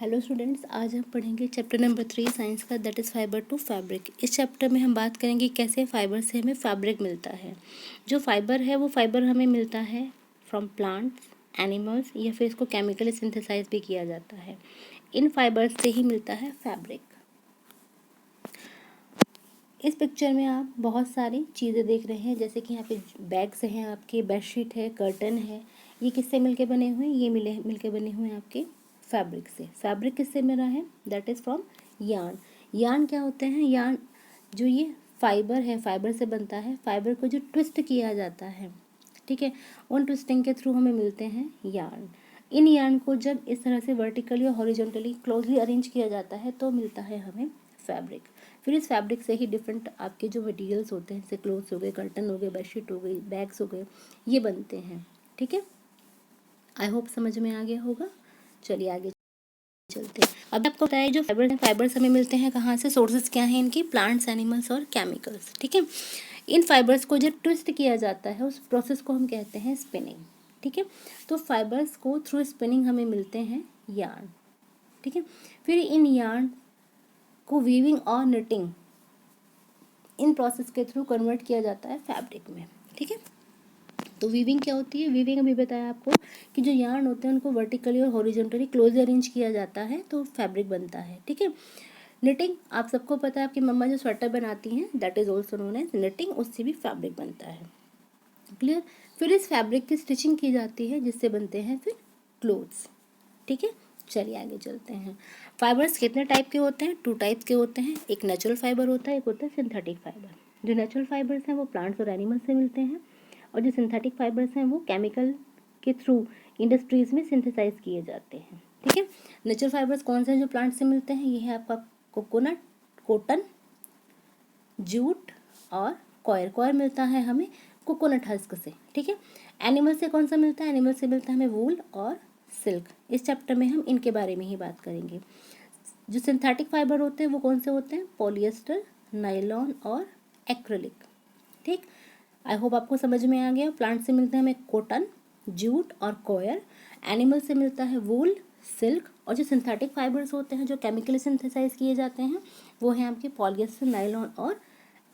Hello students, आज हम पढ़ेंगे चैप्टर नंबर 3 साइंस का, that is fibre to fabric. इस चैप्टर में हम बात करेंगे कैसे फाइबर से हमें फैब्रिक मिलता है। जो फाइबर है वो फाइबर हमें मिलता है फ्रॉम प्लांट्स, एनिमल्स, या फिर इसको केमिकली सिंथेसाइज भी किया जाता है। इन फाइबर्स से ही मिलता है फैब्रिक। इस पिक्चर में आप बहुत सारी चीज़ें देख रहे हैं, जैसे कि यहाँ पे बैग्स हैं, आपके बेडशीट है, कर्टन है। ये किससे मिलके बने हुए हैं? ये मिलके बने हुए हैं आपके फैब्रिक से। फैब्रिक किससे मिला है? That is from yarn. Yarn क्या होते हैं? यार्न जो ये फाइबर है, फाइबर से बनता है। फाइबर को जो ट्विस्ट किया जाता है, ठीक है, उन ट्विस्टिंग के थ्रू हमें मिलते हैं यार्न। इन यार्न को जब इस तरह से वर्टिकली और हॉरिजॉन्टली क्लोजली अरेंज किया जाता है तो मिलता है हमें फैब्रिक। फिर इस फैब्रिक से ही डिफरेंट आपके जो मटेरियल्स होते हैं, जैसे क्लोथ्स हो गए, कर्टन हो गए, बेडशीट हो गई, बैग्स हो गए, ये बनते हैं। ठीक है, आई होप समझ में आ गया होगा। चलिए आगे चलते हैं। अब आपको बताया जो फाइबर हैं, फाइबर्स हमें मिलते हैं कहाँ से? सोर्सेज क्या हैं इनकी? प्लांट्स, एनिमल्स और केमिकल्स। ठीक है, इन फाइबर्स को जब ट्विस्ट किया जाता है उस प्रोसेस को हम कहते हैं स्पिनिंग। ठीक है, तो फाइबर्स को थ्रू स्पिनिंग हमें मिलते हैं यार्न। ठीक है, फिर इन यार्न को वीविंग और निटिंग, इन प्रोसेस के थ्रू कन्वर्ट किया जाता है फैब्रिक में। ठीक है, तो वीविंग क्या होती है? वीविंग अभी बताया आपको कि जो यार्न होते हैं उनको वर्टिकली और हॉरिजॉन्टली क्लोज अरेंज किया जाता है तो फैब्रिक बनता है। ठीक है, निटिंग आप सबको पता है, आपकी मम्मा जो स्वेटर बनाती हैं, that is also known as knitting, उससे भी फैब्रिक बनता है। क्लियर? फिर इस फैब्रिक की स्टिचिंग की जाती है जिससे बनते हैं फिर क्लोथ्स। ठीक है, चलिए आगे चलते हैं। फाइबर्स कितने टाइप के होते हैं? 2 टाइप के होते हैं। एक नेचुरल फाइबर होता है, एक होता है सिंथेटिक फाइबर। जो नेचुरल फाइबर्स हैं वो प्लांट्स और एनिमल्स से मिलते हैं, और जो सिंथेटिक फाइबर्स हैं वो केमिकल के थ्रू इंडस्ट्रीज में सिंथेसाइज किए जाते हैं। ठीक है, नेचुरल फाइबर्स कौन से हैं जो प्लांट से मिलते हैं? ये है आपका कोकोनट, कॉटन, जूट और कॉयर। कॉयर मिलता है हमें कोकोनट हस्क से। ठीक है, एनिमल से कौन सा मिलता है? एनिमल से मिलता है हमें वूल और सिल्क। इस चैप्टर में हम इनके बारे में ही बात करेंगे। जो सिंथेटिक फाइबर होते हैं वो कौन से होते हैं? पॉलिएस्टर, नायलॉन और एक्रिलिक। ठीक, आई होप आपको समझ में आ गया। प्लांट से मिलते हैं हमें कॉटन, जूट और कॉयर। एनिमल से मिलता है वूल, सिल्क, और जो सिंथेटिक फाइबर्स होते हैं जो केमिकली सिंथेसाइज किए जाते हैं वो हैं आपके पॉलिएस्टर, नायलॉन और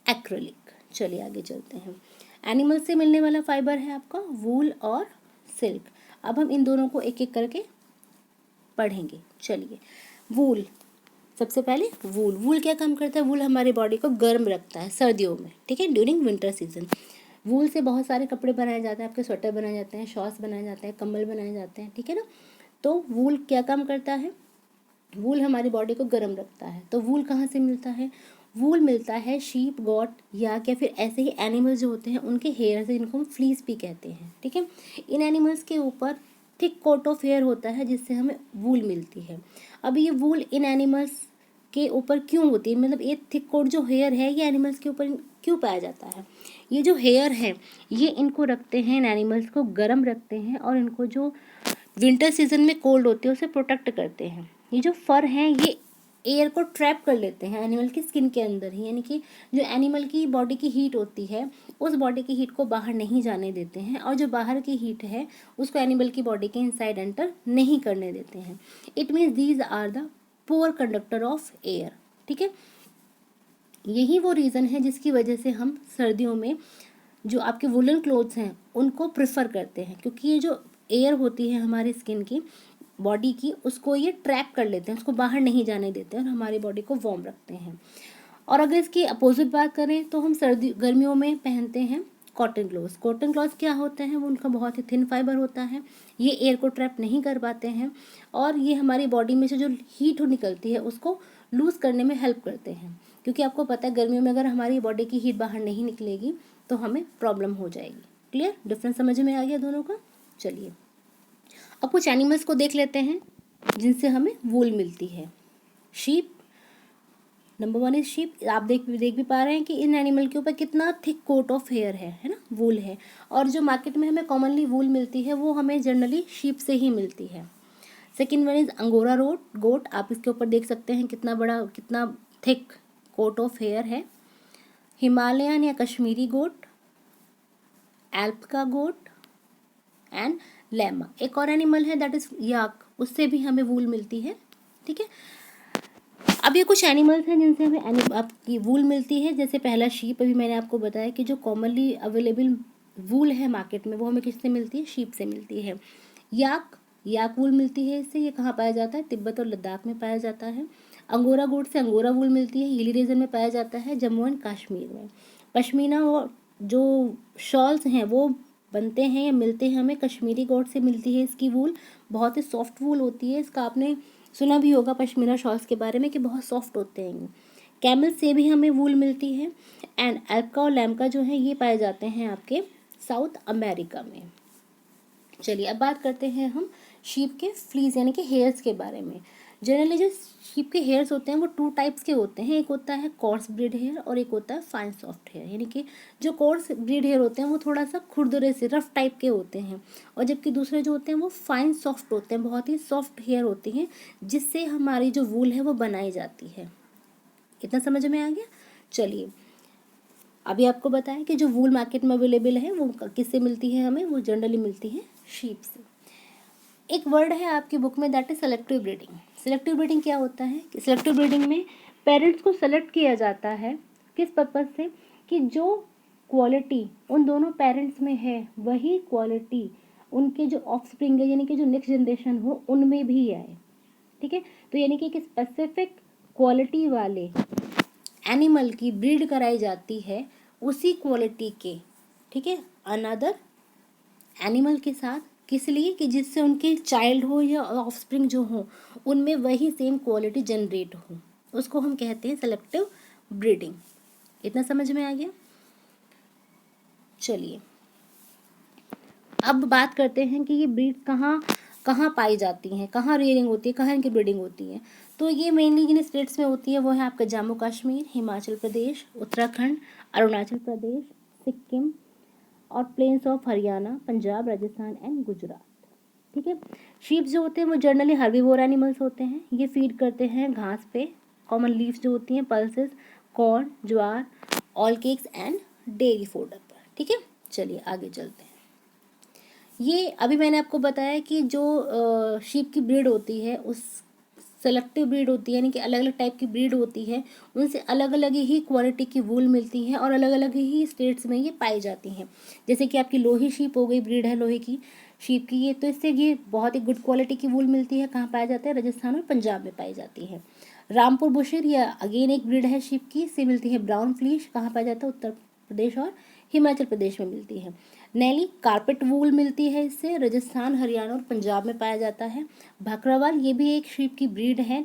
एक्रिलिक। चलिए आगे चलते हैं। एनिमल से मिलने वाला फाइबर है आपका वूल और सिल्क। अब हम इन दोनों को एक एक करके पढ़ेंगे। चलिए, वूल, सबसे पहले वूल। वूल क्या काम करता है? वूल हमारी बॉडी को गर्म रखता है सर्दियों में। ठीक है, ड्यूरिंग विंटर सीजन। वूल से बहुत सारे कपड़े बनाए जाते हैं, आपके स्वेटर बनाए जाते हैं, शॉल्स बनाए जाते हैं, कंबल बनाए जाते हैं। ठीक है ना, तो वूल क्या काम करता है? वूल हमारी बॉडी को गर्म रखता है। तो वूल कहाँ से मिलता है? वूल मिलता है शीप, गॉट या फिर ऐसे ही एनिमल्स जो होते हैं उनके हेयर से, जिनको हम फ्लीस भी कहते हैं। ठीक है, इन एनिमल्स के ऊपर थिक कोट ऑफ हेयर होता है जिससे हमें वूल मिलती है। अब ये वूल इन एनिमल्स के ऊपर क्यों होती है? मतलब ये थिक कोट जो हेयर है ये एनिमल्स के ऊपर क्यों पाया जाता है? ये जो हेयर है ये इनको रखते हैं, इन एनिमल्स को गर्म रखते हैं, और इनको जो विंटर सीजन में कोल्ड होती है उसे प्रोटेक्ट करते हैं। ये जो फर हैं ये एयर को ट्रैप कर लेते हैं एनिमल की स्किन के अंदर ही, यानी कि जो एनिमल की बॉडी की हीट होती है उस बॉडी की हीट को बाहर नहीं जाने देते हैं, और जो बाहर की हीट है उसको एनिमल की बॉडी के इनसाइड एंटर नहीं करने देते हैं। It means these are the poor conductor of air. ठीक है, यही वो रीज़न है जिसकी वजह से हम सर्दियों में जो आपके वुलन क्लोथ्स हैं उनको प्रेफर करते हैं, क्योंकि ये जो एयर होती है हमारी स्किन की, बॉडी की, उसको ये ट्रैप कर लेते हैं, उसको बाहर नहीं जाने देते हैं और हमारी बॉडी को वार्म रखते हैं। और अगर इसकी अपोजिट बात करें तो हम गर्मियों में पहनते हैं कॉटन क्लॉथ्स। कॉटन क्लॉथ्स क्या होते हैं? वो उनका बहुत ही थिन फाइबर होता है, ये एयर को ट्रैप नहीं कर पाते हैं, और ये हमारी बॉडी में से जो हीट निकलती है उसको लूज़ करने में हेल्प करते हैं। क्योंकि आपको पता है गर्मियों में अगर हमारी बॉडी की हीट बाहर नहीं निकलेगी तो हमें प्रॉब्लम हो जाएगी। क्लियर? डिफरेंस समझ में आ गया दोनों का? चलिए, अब कुछ एनिमल्स को देख लेते हैं जिनसे हमें वूल मिलती है। Sheep, number 1 is sheep. आप देख भी पा रहे हैं कि इन एनिमल के ऊपर कितना थिक कोट ऑफ हेयर है ना, वूल है। और जो मार्केट में हमें कॉमनली वूल मिलती है वो हमें जनरली शीप से ही मिलती है। सेकेंड वन इज अंगोरा गोट। आप इसके ऊपर देख सकते हैं कितना बड़ा, कितना थिक कोट ऑफ हेयर है। हिमालयन या कश्मीरी गोट, एल्प का गोट एंड लैमा। एक और एनिमल है दैट इज याक, उससे भी हमें वूल मिलती है। ठीक है। अब ये कुछ एनिमल्स हैं जिनसे हमें आपकी वूल मिलती है। जैसे पहला शीप, अभी मैंने आपको बताया कि जो कॉमनली अवेलेबल वूल है मार्केट में वो हमें किससे मिलती है, शीप से मिलती है। याक वूल मिलती है इससे। ये कहाँ पाया जाता है, तिब्बत और लद्दाख में पाया जाता है। अंगोरा गोट से अंगोरा वूल मिलती है, हिली रीजन में पाया जाता है, जम्मू एंड कश्मीर में। पश्मीना और जो शॉल्स हैं वो बनते हैं या मिलते हैं हमें कश्मीरी गोट से मिलती है इसकी वूल। बहुत ही सॉफ्ट वूल होती है इसका, आपने सुना भी होगा पश्मीना शॉल्स के बारे में कि बहुत सॉफ्ट होते हैं ये। कैमल से भी हमें वूल मिलती है। एंड एल्का और लैम्का जो है ये पाए जाते हैं आपके साउथ अमेरिका में। चलिए अब बात करते हैं हम शीप के फ्लीस यानी कि हेयर्स के बारे में। जनरली जो शीप के हेयर्स होते हैं वो 2 टाइप्स के होते हैं। एक होता है कोर्स ब्रीड हेयर और एक होता है फाइन सॉफ्ट हेयर। यानी कि जो कोर्स ब्रीड हेयर होते हैं वो थोड़ा सा खुरदरे से रफ टाइप के होते हैं, और जबकि दूसरे जो होते हैं वो फाइन सॉफ्ट होते हैं, बहुत ही सॉफ्ट हेयर होती हैं जिससे हमारी जो वूल है वो बनाई जाती है। इतना समझ में आ गया। चलिए अभी आपको बताया कि जो वूल मार्केट में अवेलेबल है वो किससे मिलती है हमें, वो जनरली मिलती है शीप से। एक वर्ड है आपकी बुक में, that is selective breeding. Selective breeding क्या होता है कि सेलेक्टिव ब्रीडिंग में पेरेंट्स को सेलेक्ट किया जाता है किस पर्पज से, कि जो क्वालिटी उन दोनों पेरेंट्स में है वही क्वालिटी उनके जो ऑफस्प्रिंग है यानी कि जो नेक्स्ट जनरेशन हो उनमें भी आए। ठीक है, तो यानी कि एक स्पेसिफिक क्वालिटी वाले एनिमल की ब्रीड कराई जाती है उसी क्वालिटी के, ठीक है, अनदर एनिमल के साथ। किस लिए, कि जिससे उनके चाइल्ड हो या ऑफस्प्रिंग जो हो उनमें वही सेम क्वालिटी जनरेट हो, उसको हम कहते हैं सेलेक्टिव ब्रीडिंग। इतना समझ में आ गया। चलिए अब बात करते हैं कि ये ब्रीड कहाँ कहाँ पाई जाती हैं, कहाँ रेयरिंग होती है, कहाँ इनकी ब्रीडिंग होती है। तो ये मेनली जिन स्टेट्स में होती है वो है आपका जम्मू कश्मीर, हिमाचल प्रदेश, उत्तराखंड, अरुणाचल प्रदेश, सिक्किम और plains of Haryana, Punjab, Rajasthan and Gujarat. ठीक है। शीप जो होते हैं वो जनरली हर्बीवोर एनिमल्स होते हैं। ये फीड करते हैं घास पे, कॉमन लीव्स जो होती हैं, pulses, corn, jowar, all cakes and dairy fodder पर। ठीक है, चलिए आगे चलते हैं। ये अभी मैंने आपको बताया कि जो शीप की ब्रीड होती है उस सेलेक्टिव ब्रीड होती है, यानी कि अलग अलग टाइप की ब्रीड होती है, उनसे अलग अलग ही क्वालिटी की वूल मिलती है और अलग अलग ही स्टेट्स में ये पाई जाती हैं। जैसे कि आपकी लोही शीप हो गई, ब्रीड है लोहे की शीप की, ये तो इससे ये बहुत ही गुड क्वालिटी की वूल मिलती है। कहाँ पाया जाता है, राजस्थान और पंजाब में पाई जाती है। रामपुर बुशर या अगेन एक ब्रीड है शीप की, इससे मिलती है ब्राउन फ्लीश। कहाँ पाया जाता है, उत्तर प्रदेश और हिमाचल प्रदेश में मिलती है। नैली कारपेट वूल मिलती है, इससे राजस्थान, हरियाणा और पंजाब में पाया जाता है। भाखड़ावाल ये भी एक शीप की ब्रीड है,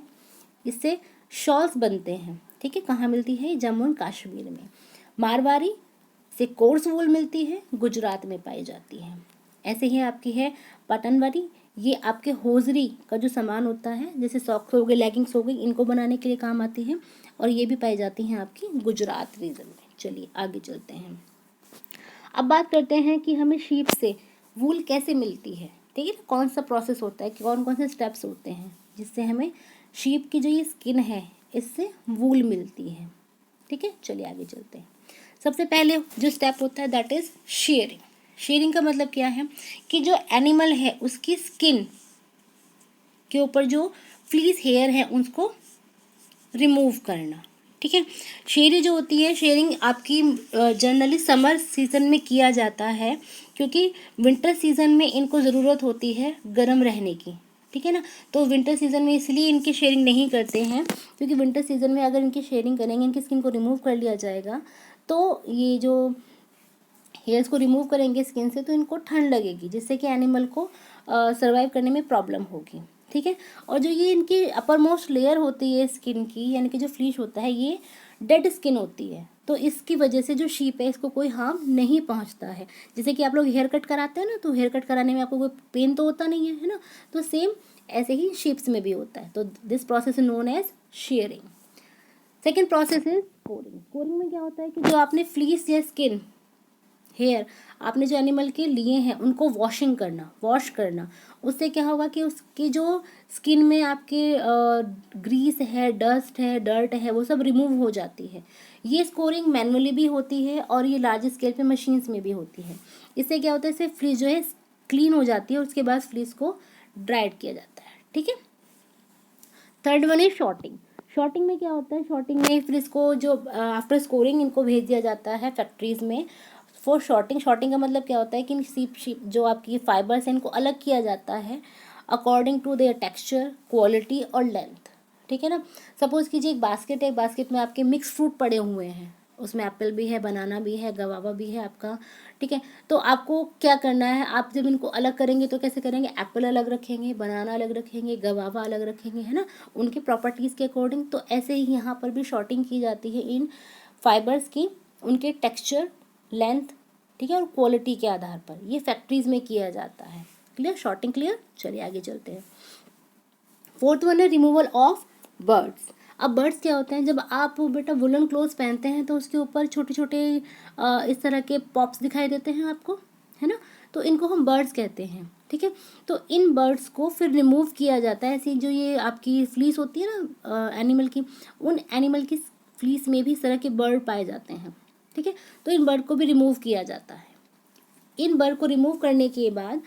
इससे शॉल्स बनते हैं। ठीक है, कहाँ मिलती है, जम्मू एंड कश्मीर में। मारवाड़ी से कोर्स वूल मिलती है, गुजरात में पाई जाती है। ऐसे ही आपकी है पटनवारी, ये आपके होजरी का जो सामान होता है जैसे सॉक्स हो गए, लेगिंग्स हो गई, इनको बनाने के लिए काम आती है और ये भी पाई जाती हैं आपकी गुजरात रीजन में। चलिए आगे चलते हैं। अब बात करते हैं कि हमें शीप से वूल कैसे मिलती है। ठीक है, कौन सा प्रोसेस होता है, कौन कौन से स्टेप्स होते हैं जिससे हमें शीप की जो ये स्किन है इससे वूल मिलती है। ठीक है, चलिए आगे चलते हैं। सबसे पहले जो स्टेप होता है दैट इज शेयरिंग। शेयरिंग का मतलब क्या है कि जो एनिमल है उसकी स्किन के ऊपर जो फ्लीस हेयर है उसको रिमूव करना। ठीक है, शेयरिंग जो होती है, शेयरिंग आपकी जनरली समर सीजन में किया जाता है क्योंकि विंटर सीजन में इनको ज़रूरत होती है गर्म रहने की। ठीक है ना, तो विंटर सीजन में इसलिए इनकी शेयरिंग नहीं करते हैं क्योंकि विंटर सीजन में अगर इनकी शेयरिंग करेंगे, इनकी स्किन को रिमूव कर लिया जाएगा तो ये जो हेयर्स को रिमूव करेंगे स्किन से तो इनको ठंड लगेगी जिससे कि एनिमल को सर्वाइव करने में प्रॉब्लम होगी। ठीक है, और जो ये इनकी अपर मोस्ट लेयर होती है स्किन की, यानी कि जो फ्लीश होता है ये डेड स्किन होती है, तो इसकी वजह से जो शीप है इसको कोई हार्म नहीं पहुंचता है। जैसे कि आप लोग हेयर कट कराते हैं ना, तो हेयर कट कराने में आपको कोई पेन तो होता नहीं है ना, तो सेम ऐसे ही शीप्स में भी होता है। तो this process is known as shearing. Second process is scouring. Scouring में क्या होता है कि जो आपने फ्लीस या स्किन हेयर आपने जो एनिमल के लिए हैं उनको वॉश करना, उससे क्या होगा कि उसकी जो स्किन में आपके ग्रीस है, डस्ट है, डर्ट है, वो सब रिमूव हो जाती है। ये स्कोरिंग मैनुअली भी होती है और ये लार्ज स्केल पे मशीन्स में भी होती है। इससे क्या होता है, इससे फ्लीस जो है क्लीन हो जाती है और उसके बाद फ्लीस को ड्राइड किया जाता है। ठीक है, third one is sorting. Sorting में क्या होता है, शॉर्टिंग में फिर इसको जो आफ्टर स्कोरिंग इनको भेज दिया जाता है फैक्ट्रीज़ में फॉर शॉर्टिंग। शॉर्टिंग का मतलब क्या होता है कि इन जो आपकी फाइबर्स हैं इनको अलग किया जाता है according to their texture, quality और लेंथ। ठीक है ना। सपोज़ कीजिए एक बास्केट है, एक बास्केट में आपके मिक्स फ्रूट पड़े हुए हैं, उसमें एप्पल भी है, बनाना भी है, गवावा भी है आपका। ठीक है, तो आपको क्या करना है, आप जब इनको अलग करेंगे तो कैसे करेंगे, एप्पल अलग रखेंगे, बनाना अलग रखेंगे, गवावा अलग रखेंगे, है ना, उनके प्रॉपर्टीज़ के अकॉर्डिंग। तो ऐसे ही यहाँ पर भी शॉर्टिंग की जाती है इन फाइबर्स की, उनके टेक्सचर, लेंथ, ठीक है, और क्वालिटी के आधार पर। ये फैक्ट्रीज में किया जाता है। Clear, sorting clear. चलिए आगे चलते हैं। फोर्थ वन है रिमूवल ऑफ बर्ड्स। अब बर्ड्स क्या होते हैं, जब आप बेटा वुलन क्लोथ्स पहनते हैं तो उसके ऊपर छोटे छोटे इस तरह के पॉप्स दिखाई देते हैं आपको, है ना, तो इनको हम बर्ड्स कहते हैं। ठीक है, तो इन बर्ड्स को फिर रिमूव किया जाता है। ऐसी जो ये आपकी फ्लीस होती है ना एनिमल की, उन एनिमल की फ्लीस में भी इस तरह के बर्ड पाए जाते हैं। ठीक है, तो इन बर्ड को भी रिमूव किया जाता है। इन बर्ड को रिमूव करने के बाद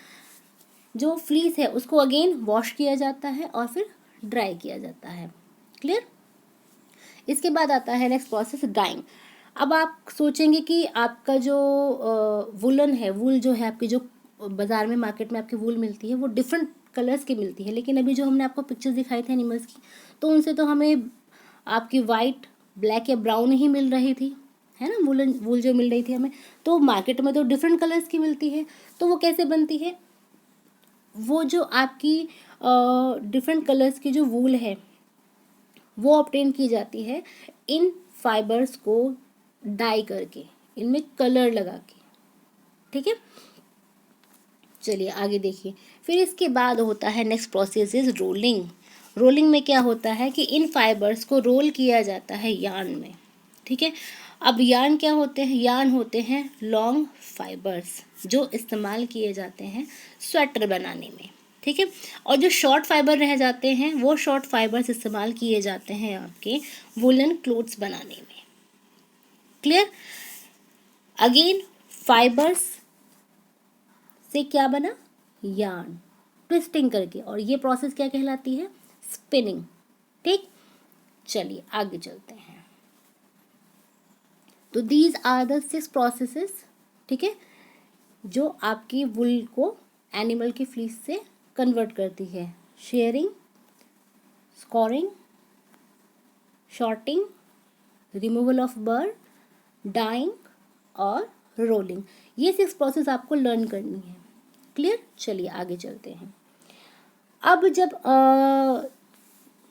जो फ्लीस है उसको अगेन वॉश किया जाता है और फिर ड्राई किया जाता है। क्लियर। इसके बाद आता है नेक्स्ट प्रोसेस डाइंग। अब आप सोचेंगे कि आपका जो वुलन है, वूल जो है आपकी, जो बाज़ार में मार्केट में आपकी वूल मिलती है वो डिफरेंट कलर्स की मिलती है, लेकिन अभी जो हमने आपको पिक्चर्स दिखाई थे एनिमल्स की, तो उनसे तो हमें आपकी वाइट, ब्लैक या ब्राउन ही मिल रही थी, है ना, वूलन वूल जो मिल रही थी हमें। तो मार्केट में तो डिफरेंट कलर्स की मिलती है। तो वो कैसे बनती है, वो जो आपकी डिफरेंट कलर्स की जो वूल है वो ऑब्टेन की जाती है इन फाइबर्स को डाई करके, इनमें कलर लगा के। ठीक है, चलिए आगे देखिए। फिर इसके बाद होता है next process is rolling. Rolling में क्या होता है कि इन फाइबर्स को रोल किया जाता है यार्न में। ठीक है, अब यार्न क्या होते हैं, यार्न होते हैं लॉन्ग फाइबर्स जो इस्तेमाल किए जाते हैं स्वेटर बनाने में। ठीक है, और जो शॉर्ट फाइबर रह जाते हैं वो शॉर्ट फाइबर्स इस्तेमाल किए जाते हैं आपके वुलन क्लोथ्स बनाने में। क्लियर। अगेन फाइबर्स से क्या बना, यार्न, ट्विस्टिंग करके, और ये प्रोसेस क्या कहलाती है, स्पिनिंग। ठीक, चलिए आगे चलते हैं। तो दीज आर द 6 प्रोसेसेस, ठीक है, जो आपकी वुल को एनिमल की फ्लीस से कन्वर्ट करती है। Shearing, scouring, sorting, removal of burr, dyeing और रोलिंग। ये 6 प्रोसेस आपको लर्न करनी है। क्लियर, चलिए आगे चलते हैं। अब जब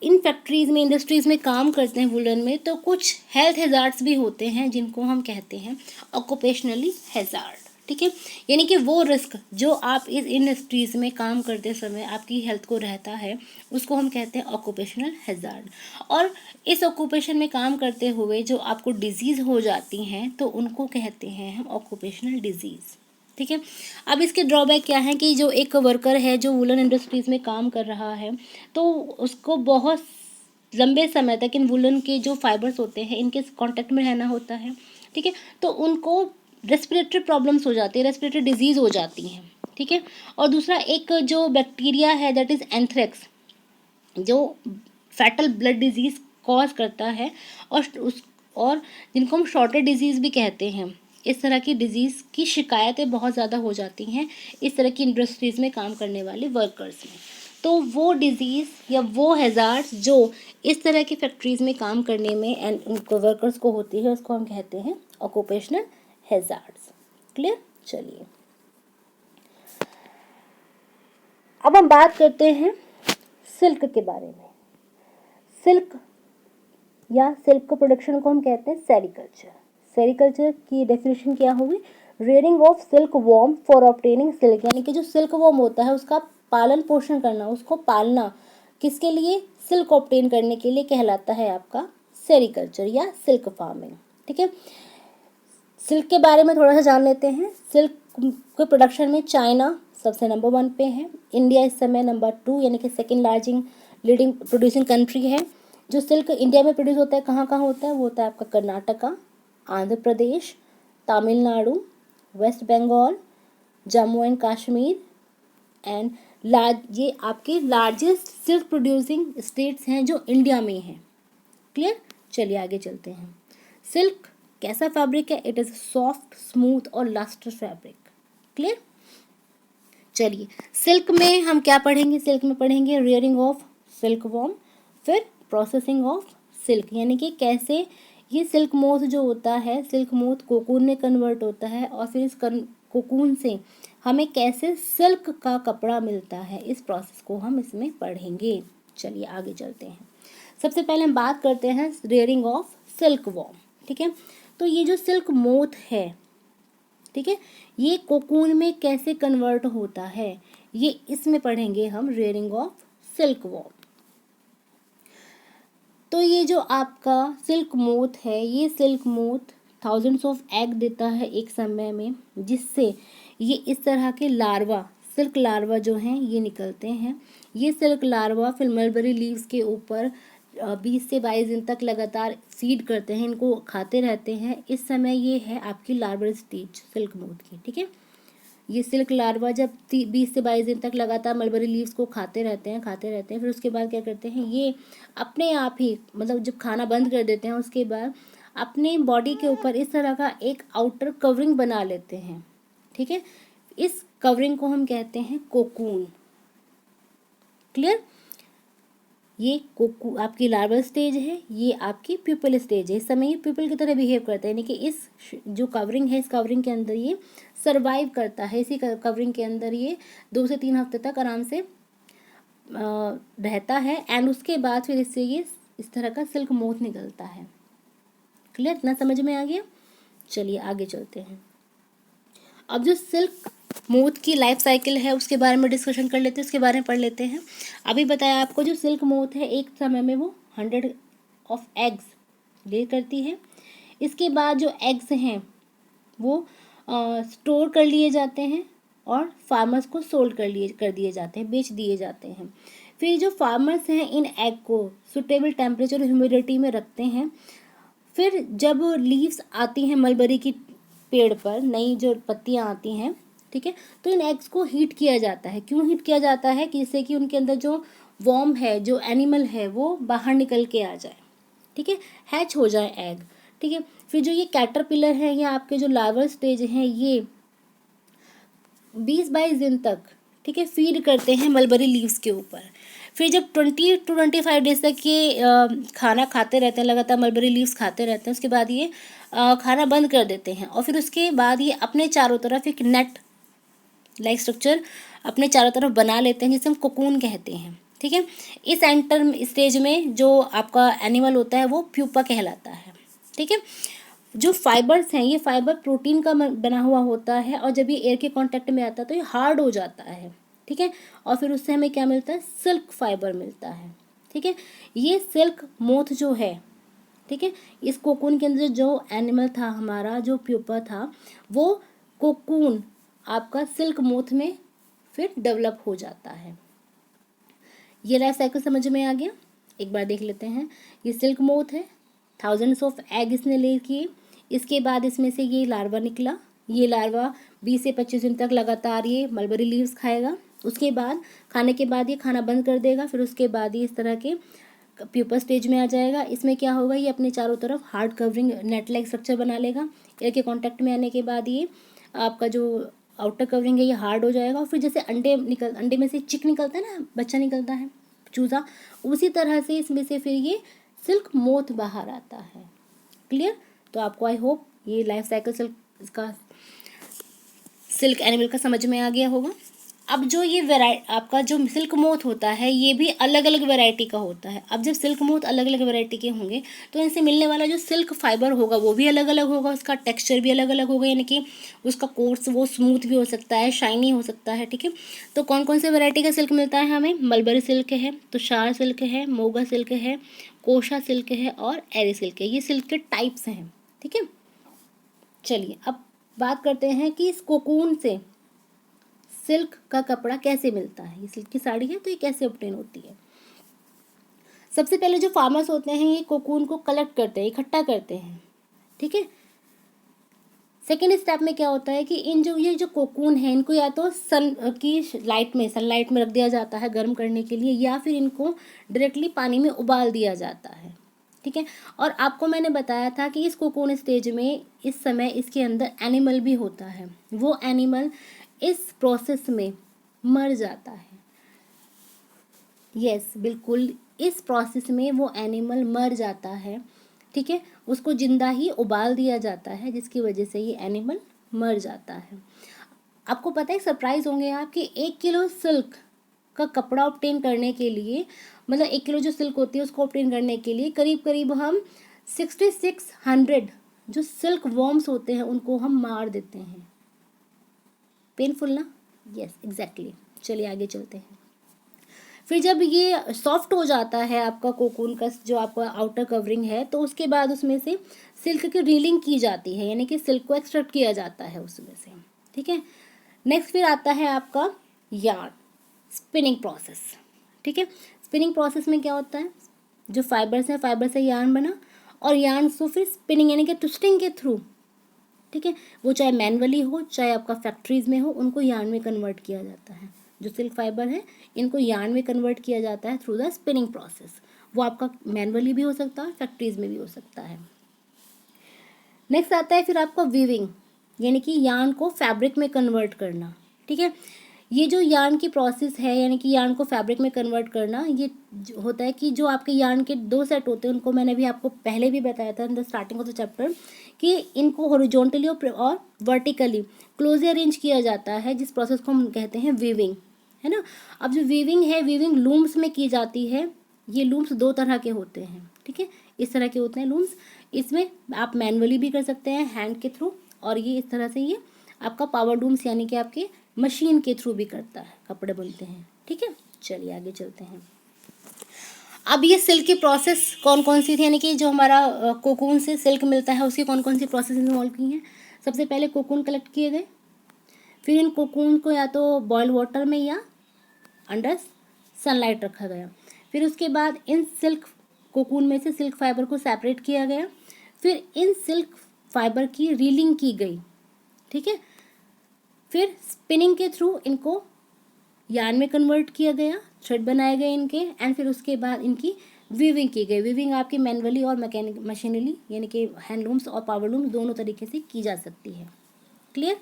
इन फैक्ट्रीज़ में, इंडस्ट्रीज़ में काम करते हैं वुलन में, तो कुछ हेल्थ हैज़ार्ड्स भी होते हैं जिनको हम कहते हैं ऑक्यूपेशनली हैज़ार्ड। ठीक है, यानी कि वो रिस्क जो आप इस इंडस्ट्रीज़ में काम करते समय आपकी हेल्थ को रहता है उसको हम कहते हैं ऑक्यूपेशनल हैज़ार्ड। और इस ऑक्यूपेशन में काम करते हुए जो आपको डिजीज़ हो जाती हैं तो उनको कहते हैं हम ऑक्यूपेशनल डिजीज़। ठीक है, अब इसके ड्रॉबैक क्या है कि जो एक वर्कर है जो वुलन इंडस्ट्रीज़ में काम कर रहा है तो उसको बहुत लंबे समय तक इन वुलन के जो फाइबर्स होते हैं इनके कांटेक्ट में रहना होता है। ठीक है, तो उनको रेस्पिरेटरी प्रॉब्लम्स हो जाती है, रेस्पिरेटरी डिजीज़ हो जाती हैं। ठीक है, और दूसरा एक जो बैक्टीरिया है दैट इज़ एंथ्रेक्स, जो फैटल ब्लड डिजीज़ कॉज करता है, और जिनको हम शॉर्टेज डिजीज़ भी कहते हैं। इस तरह की डिजीज़ की शिकायतें बहुत ज़्यादा हो जाती हैं इस तरह की इंडस्ट्रीज़ में काम करने वाले वर्कर्स में। तो वो डिजीज़ या वो हैज़ार्ड्स जो इस तरह की फैक्ट्रीज़ में काम करने में एंड उनको वर्कर्स को होती है उसको हम कहते हैं ऑक्यूपेशनल हैज़ार्ड्स। क्लियर, चलिए अब हम बात करते हैं सिल्क के बारे में। सिल्क या सिल्क प्रोडक्शन को हम कहते हैं सेरीकल्चर। सेरीकल्चर की डेफिनेशन क्या होगी, rearing of silk worm for obtaining silk, यानी कि जो सिल्क वॉर्म होता है उसका पालन पोषण करना, उसको पालना किसके लिए, सिल्क ऑब्टेन करने के लिए कहलाता है आपका सेरीकल्चर या सिल्क फार्मिंग। ठीक है, सिल्क के बारे में थोड़ा सा जान लेते हैं। सिल्क के प्रोडक्शन में चाइना सबसे नंबर 1 पे है, इंडिया इस समय नंबर 2 यानी कि सेकेंड लार्जिंग लीडिंग प्रोड्यूसिंग कंट्री है। जो सिल्क इंडिया में प्रोड्यूस होता है कहाँ कहाँ होता है, वो होता है आपका Karnataka, Andhra Pradesh, Tamil Nadu, West Bengal, Jammu and Kashmir and ये आपके लार्जेस्ट सिल्क प्रोड्यूसिंग स्टेट्स हैं जो इंडिया में हैं। क्लियर। चलिए आगे चलते हैं। सिल्क कैसा फैब्रिक है? इट इज़ सॉफ्ट, स्मूथ और लस्टर फैब्रिक। क्लियर। चलिए सिल्क में हम क्या पढ़ेंगे? सिल्क में पढ़ेंगे रेयरिंग ऑफ सिल्क वॉर्म, फिर प्रोसेसिंग ऑफ सिल्क, यानी कि कैसे ये सिल्क मोथ जो होता है, सिल्क मोथ कोकून में कन्वर्ट होता है और फिर इस कोकून से हमें कैसे सिल्क का कपड़ा मिलता है, इस प्रोसेस को हम इसमें पढ़ेंगे। चलिए आगे चलते हैं। सबसे पहले हम बात करते हैं रेयरिंग ऑफ सिल्क वॉर्म। ठीक है, तो ये जो सिल्क मोथ है, ठीक है, ये कोकून में कैसे कन्वर्ट होता है, ये इसमें पढ़ेंगे हम रेयरिंग ऑफ सिल्क वॉर्म। तो ये जो आपका सिल्क मोथ है, ये silk moth thousands of egg देता है एक समय में, जिससे ये इस तरह के लार्वा, सिल्क लार्वा जो हैं ये निकलते हैं। ये सिल्क लार्वा फिर मलबरी लीव्स के ऊपर 20 से 22 दिन तक लगातार फीड करते हैं, इनको खाते रहते हैं। इस समय ये है आपकी लार्वल स्टेज सिल्क मोथ की। ठीक है, ये सिल्क लार्वा जब 20 से 22 दिन तक लगातार मलबरी लीव्स को खाते रहते हैं, फिर उसके बाद क्या करते हैं, ये अपने आप ही, मतलब जब खाना बंद कर देते हैं उसके बाद अपने बॉडी के ऊपर इस तरह का एक आउटर कवरिंग बना लेते हैं। ठीक है, इस कवरिंग को हम कहते हैं कोकून। क्लियर। ये कोकू आपकी लार्वल स्टेज है, ये आपकी प्यूपल स्टेज है। इस समय ये प्यूपल की तरह बिहेव करता है, यानी कि इस जो कवरिंग है, इस कवरिंग के अंदर ये सर्वाइव करता है। इसी कवरिंग के अंदर ये 2 से 3 हफ्ते तक आराम से रहता है एंड उसके बाद फिर इससे ये इस तरह का सिल्क मोथ निकलता है। क्लियर, इतना समझ में आ गया। चलिए आगे चलते हैं। अब जो सिल्क मोथ की लाइफ साइकिल है उसके बारे में डिस्कशन कर लेते हैं, उसके बारे में पढ़ लेते हैं। अभी बताया आपको, जो सिल्क मोथ है एक समय में वो 100 ऑफ एग्स ले करती है। इसके बाद जो एग्स हैं वो स्टोर कर लिए जाते हैं और फार्मर्स को सोल्ड कर दिए जाते हैं, बेच दिए जाते हैं। फिर जो फार्मर्स हैं इन एग को सुटेबल टेम्परेचर और ह्यूमिडिटी में रखते हैं। फिर जब लीव्स आती हैं मलबरी की पेड़ पर, नई जो पत्तियां आती हैं, ठीक है, तो इन एग्स को हीट किया जाता है। क्यों हीट किया जाता है? कि इससे कि उनके अंदर जो वॉर्म है, जो एनिमल है, वो बाहर निकल के आ जाए। ठीक है, हैच हो जाए एग। ठीक है, फिर जो ये कैटरपिलर है या आपके जो लार्वल स्टेज हैं, ये 20-22 दिन तक, ठीक है, फीड करते हैं मलबरी लीव्स के ऊपर। फिर जब 20 to 25 डेज तक ये खाना खाते रहते हैं, लगातार मलबरी लीव्स खाते रहते हैं, उसके बाद ये खाना बंद कर देते हैं और फिर उसके बाद ये अपने चारों तरफ एक नेट लाइक स्ट्रक्चर अपने चारों तरफ बना लेते हैं, जिसे हम कोकून कहते हैं। ठीक है, इस एंटर स्टेज में जो आपका एनिमल होता है वो प्यूपा कहलाता है। ठीक है, जो फाइबर्स हैं, ये फाइबर प्रोटीन का बना हुआ होता है और जब ये एयर के कांटेक्ट में आता है तो ये हार्ड हो जाता है। ठीक है, और फिर उससे हमें क्या मिलता है? सिल्क फाइबर मिलता है। ठीक है, ये सिल्क मोथ जो है, ठीक है, इस कोकून के अंदर जो एनिमल था हमारा, जो प्यूपा था, वो कोकून आपका सिल्क मोथ में फिर डेवलप हो जाता है। ये लाइफ साइकिल समझ में आ गया। एक बार देख लेते हैं। ये सिल्क मोथ है, थाउजेंड्स ऑफ एग इसने ले किए। इसके बाद इसमें से ये लार्वा निकला। ये लार्वा 20 से 25 दिन तक लगातार ये मलबरी लीव्स खाएगा। उसके बाद खाने के बाद ये खाना बंद कर देगा। फिर उसके बाद ये इस तरह के प्यूपा स्टेज में आ जाएगा। इसमें क्या होगा, ये अपने चारों तरफ hard covering net like structure बना लेगा। एयर के कांटेक्ट में आने के बाद ये आपका जो आउटर कवरिंग है ये हार्ड हो जाएगा और फिर जैसे अंडे में से चिक निकलता है ना, बच्चा निकलता है, चूजा, उसी तरह से इसमें से फिर ये सिल्क मोथ बाहर आता है। क्लियर। तो आपको आई होप ये लाइफ साइकिल सिल्क एनिमल का समझ में आ गया होगा। अब जो ये आपका जो सिल्क मोथ होता है ये भी अलग अलग वैरायटी का होता है। अब जब सिल्क मोथ अलग अलग वैरायटी के होंगे तो इनसे मिलने वाला जो सिल्क फाइबर होगा वो भी अलग अलग होगा, उसका टेक्सचर भी अलग अलग होगा, यानी कि उसका कोर्स वो स्मूथ भी हो सकता है, शाइनी हो सकता है। ठीक है, तो कौन कौन से वैरायटी का सिल्क मिलता है हमें? मलबरी सिल्क है, तुषार सिल्क है, मोगा सिल्क है, कोशा सिल्क है और एरी सिल्क है। ये सिल्क के टाइप्स हैं। ठीक है, चलिए अब बात करते हैं कि इस कोकून से सिल्क का कपड़ा कैसे मिलता है। ये सिल्क की साड़ी है तो ये कैसे ऑब्टेन होती है। सबसे पहले जो फार्मर्स होते हैं ये कोकून को कलेक्ट करते हैं, इकट्ठा करते हैं। ठीक है, सेकेंड स्टेप में क्या होता है कि ये जो कोकून है इनको या तो सनलाइट में रख दिया जाता है गर्म करने के लिए, या फिर इनको डायरेक्टली पानी में उबाल दिया जाता है। ठीक है, और आपको मैंने बताया था कि इस कोकून स्टेज में इस समय इसके अंदर एनिमल भी होता है, वो एनिमल इस प्रोसेस में मर जाता है। यस, बिल्कुल, इस प्रोसेस में वो एनिमल मर जाता है। ठीक है, उसको जिंदा ही उबाल दिया जाता है, जिसकी वजह से ये एनिमल मर जाता है। आपको पता है, सरप्राइज होंगे आप कि 1 किलो सिल्क का कपड़ा ऑब्टेन करने के लिए, मतलब 1 किलो जो सिल्क होती है उसको ऑब्टेन करने के लिए करीब करीब हम 6600 जो सिल्क वॉर्म्स होते हैं उनको हम मार देते हैं। पेनफुल ना? Yes, exactly. चलिए आगे चलते हैं। फिर जब ये सॉफ्ट हो जाता है आपका कोकून का जो आपका आउटर कवरिंग है, तो उसके बाद उसमें से सिल्क की रीलिंग की जाती है, यानी कि सिल्क को एक्सट्रैक्ट किया जाता है उसमें से। ठीक है, नेक्स्ट फिर आता है आपका यार्न स्पिनिंग प्रोसेस। ठीक है, स्पिनिंग प्रोसेस में क्या होता है, जो फाइबर्स हैं, फाइबर से यार्न बना, और यार्न को फिर स्पिनिंग यानी कि ट्विस्टिंग के थ्रू, ठीक है, वो चाहे मैनुअली हो चाहे आपका फैक्ट्रीज में हो, उनको यार्न में कन्वर्ट किया जाता है। जो सिल्क फाइबर है इनको यार्न में कन्वर्ट किया जाता है थ्रू द स्पिनिंग प्रोसेस। वो आपका मैनुअली भी हो सकता है, फैक्ट्रीज में भी हो सकता है। नेक्स्ट आता है फिर आपका वीविंग, यानी कि यार्न को फैब्रिक में कन्वर्ट करना। ठीक है, ये जो यार्न की प्रोसेस है, यानी कि यार्न को फैब्रिक में कन्वर्ट करना, ये होता है कि जो आपके यार्न के 2 सेट होते हैं, उनको मैंने भी आपको पहले भी बताया था in the starting of the chapter, कि इनको हॉरिजॉन्टली और वर्टिकली क्लोजली अरेंज किया जाता है, जिस प्रोसेस को हम कहते हैं वीविंग, है ना। अब जो वीविंग है, वीविंग लूम्स में की जाती है। ये लूम्स 2 तरह के होते हैं। ठीक है, इस तरह के होते हैं लूम्स। इसमें आप मैनुअली भी कर सकते हैं हैंड के थ्रू, और ये इस तरह से ये आपका पावर लूम्स यानी कि आपके मशीन के थ्रू भी करता है, कपड़े बुनते हैं। ठीक है, चलिए आगे चलते हैं। अब ये सिल्क की प्रोसेस कौन कौन सी थी, यानी कि जो हमारा कोकून से सिल्क मिलता है उसकी कौन कौन सी प्रोसेस इन्वॉल्व की हैं। सबसे पहले कोकून कलेक्ट किए गए, फिर इन कोकून को या तो बॉयल वाटर में या अंडर सनलाइट रखा गया। फिर उसके बाद इन सिल्क कोकून में से सिल्क फाइबर को सेपरेट किया गया। फिर इन सिल्क फाइबर की रीलिंग की गई। ठीक है, फिर स्पिनिंग के थ्रू इनको यार्न में कन्वर्ट किया गया, थ्रेड बनाए गए इनके, एंड फिर उसके बाद इनकी वीविंग की गई। वीविंग आपकी मैनुअली और मशीनली यानी कि हैंडलूम्स और पावर लूम्स दोनों तरीके से की जा सकती है। क्लियर?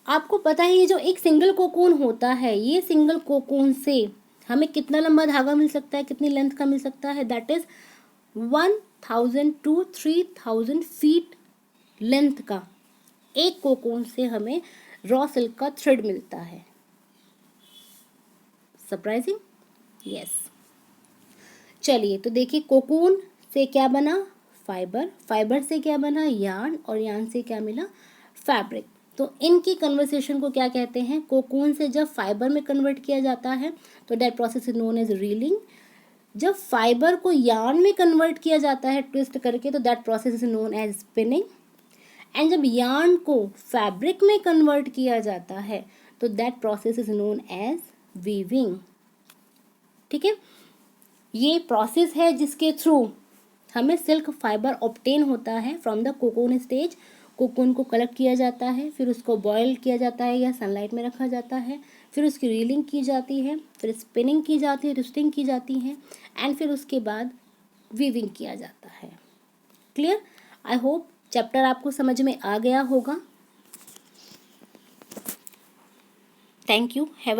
आपको पता है ये जो एक सिंगल कोकून होता है, ये सिंगल कोकून से हमें कितना लंबा धागा मिल सकता है, कितनी लेंथ का मिल सकता है, that is 1000 to 3000 feet length का एक कोकून से हमें रॉ सिल्क का थ्रेड मिलता है। सरप्राइजिंग? यस। चलिए तो देखिए, कोकून से क्या बना, फाइबर, फाइबर से क्या बना, यार्न, और यार्न से क्या मिला, फैब्रिक। तो इनकी कन्वर्सेशन को क्या कहते हैं, कोकून से जब फाइबर में कन्वर्ट किया जाता है तो that process is known as reeling. जब फाइबर को यार्न में कन्वर्ट किया जाता है ट्विस्ट करके, तो that process is known as spinning. And जब यार्न को फैब्रिक में कन्वर्ट किया जाता है तो that process is known as weaving. ठीक है, ये प्रोसेस है जिसके थ्रू हमें सिल्क फाइबर ऑब्टेन होता है from the cocoon stage. Cocoon को कलेक्ट किया जाता है, फिर उसको बॉयल किया जाता है या सनलाइट में रखा जाता है, फिर उसकी रीलिंग की जाती है, फिर स्पिनिंग की जाती है, ट्विस्टिंग की जाती है, एंड फिर उसके बाद वीविंग किया जाता है। क्लियर? आई होप चैप्टर आपको समझ में आ गया होगा। Thank you. हैव